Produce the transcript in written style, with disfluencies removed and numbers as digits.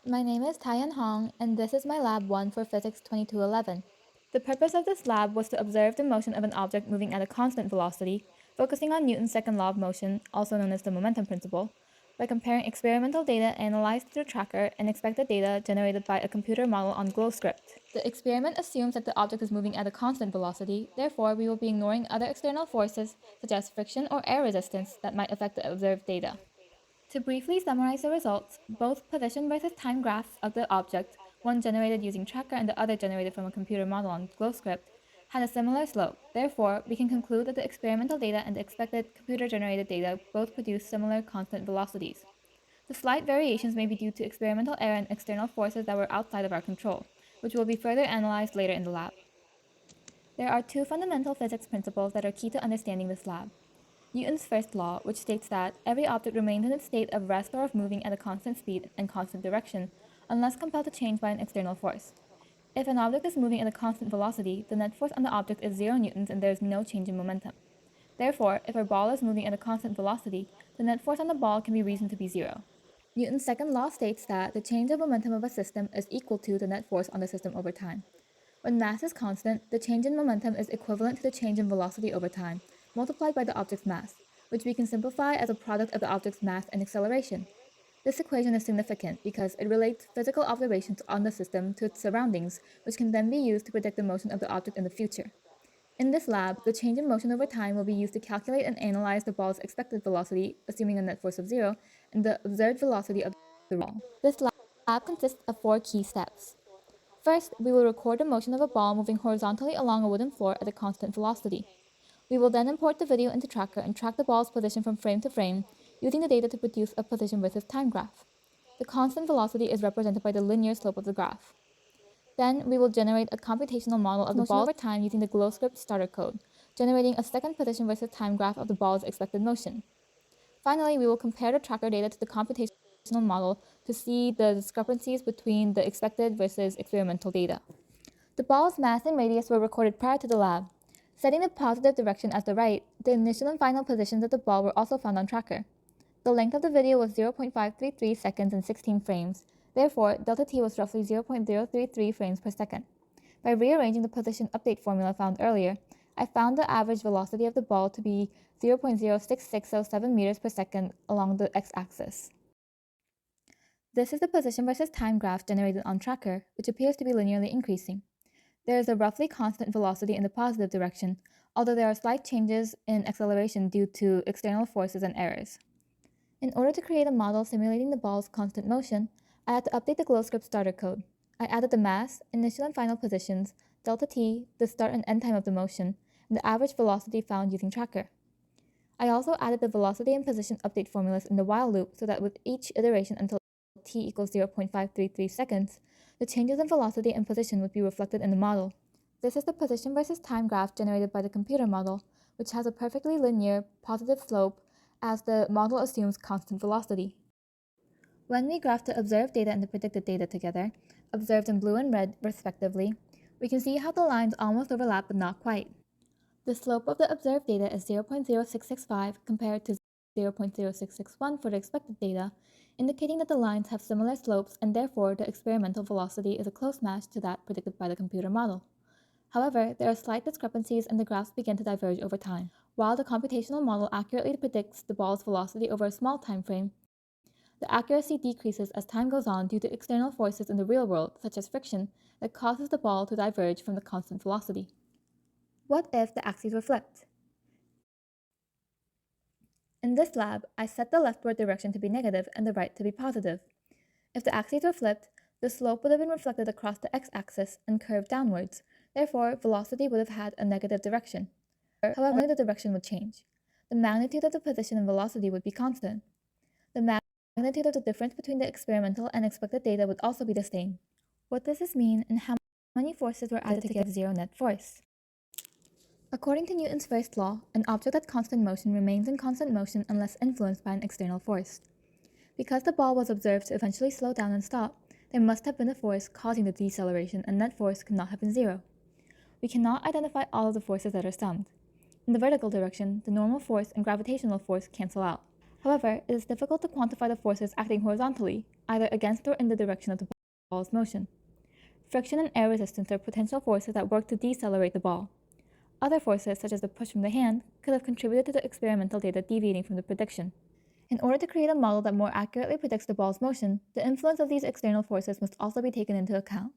Hi, my name is Tyan Hong, and this is my Lab 1 for Physics 2211. The purpose of this lab was to observe the motion of an object moving at a constant velocity, focusing on Newton's second law of motion, also known as the momentum principle, by comparing experimental data analyzed through tracker and expected data generated by a computer model on GlowScript. The experiment assumes that the object is moving at a constant velocity, therefore we will be ignoring other external forces such as friction or air resistance that might affect the observed data. To briefly summarize the results, both position versus time graphs of the object, one generated using tracker and the other generated from a computer model on GlowScript, had a similar slope. Therefore, we can conclude that the experimental data and the expected computer-generated data both produce similar constant velocities. The slight variations may be due to experimental error and external forces that were outside of our control, which will be further analyzed later in the lab. There are two fundamental physics principles that are key to understanding this lab. Newton's first law, which states that every object remains in its state of rest or of moving at a constant speed and constant direction, unless compelled to change by an external force. If an object is moving at a constant velocity, the net force on the object is 0 newtons and there is no change in momentum. Therefore, if our ball is moving at a constant velocity, the net force on the ball can be reasoned to be 0. Newton's second law states that the change of momentum of a system is equal to the net force on the system over time. When mass is constant, the change in momentum is equivalent to the change in velocity over time, multiplied by the object's mass, which we can simplify as a product of the object's mass and acceleration. This equation is significant because it relates physical observations on the system to its surroundings, which can then be used to predict the motion of the object in the future. In this lab, the change in motion over time will be used to calculate and analyze the ball's expected velocity, assuming a net force of 0, and the observed velocity of the ball. This lab consists of 4 key steps. First, we will record the motion of a ball moving horizontally along a wooden floor at a constant velocity. We will then import the video into Tracker and track the ball's position from frame to frame, using the data to produce a position versus time graph. The constant velocity is represented by the linear slope of the graph. Then, we will generate a computational model of the ball over time using the GlowScript starter code, generating a second position versus time graph of the ball's expected motion. Finally, we will compare the tracker data to the computational model to see the discrepancies between the expected versus experimental data. The ball's mass and radius were recorded prior to the lab. Setting the positive direction as the right, the initial and final positions of the ball were also found on tracker. The length of the video was 0.533 seconds and 16 frames. Therefore, delta t was roughly 0.033 frames per second. By rearranging the position update formula found earlier, I found the average velocity of the ball to be 0.06607 meters per second along the x-axis. This is the position versus time graph generated on tracker, which appears to be linearly increasing. There is a roughly constant velocity in the positive direction, although there are slight changes in acceleration due to external forces and errors. In order to create a model simulating the ball's constant motion, I had to update the GlowScript starter code. I added the mass, initial and final positions, delta t, the start and end time of the motion, and the average velocity found using tracker. I also added the velocity and position update formulas in the while loop so that with each iteration until t equals 0.533 seconds, the changes in velocity and position would be reflected in the model. This is the position versus time graph generated by the computer model, which has a perfectly linear, positive slope as the model assumes constant velocity. When we graph the observed data and the predicted data together, observed in blue and red respectively, we can see how the lines almost overlap but not quite. The slope of the observed data is 0.0665 compared to 0.0661 for the expected data, indicating that the lines have similar slopes and therefore the experimental velocity is a close match to that predicted by the computer model. However, there are slight discrepancies and the graphs begin to diverge over time. While the computational model accurately predicts the ball's velocity over a small time frame, the accuracy decreases as time goes on due to external forces in the real world, such as friction, that causes the ball to diverge from the constant velocity. What if the axes were flipped? In this lab, I set the leftward direction to be negative and the right to be positive. If the axes were flipped, the slope would have been reflected across the x-axis and curved downwards. Therefore, velocity would have had a negative direction. However, only the direction would change. The magnitude of the position and velocity would be constant. The magnitude of the difference between the experimental and expected data would also be the same. What does this mean and how many forces were added to get zero net force? According to Newton's first law, an object at constant motion remains in constant motion unless influenced by an external force. Because the ball was observed to eventually slow down and stop, there must have been a force causing the deceleration and net force could not have been zero. We cannot identify all of the forces that are summed. In the vertical direction, the normal force and gravitational force cancel out. However, it is difficult to quantify the forces acting horizontally, either against or in the direction of the ball's motion. Friction and air resistance are potential forces that work to decelerate the ball. Other forces, such as the push from the hand, could have contributed to the experimental data deviating from the prediction. In order to create a model that more accurately predicts the ball's motion, the influence of these external forces must also be taken into account.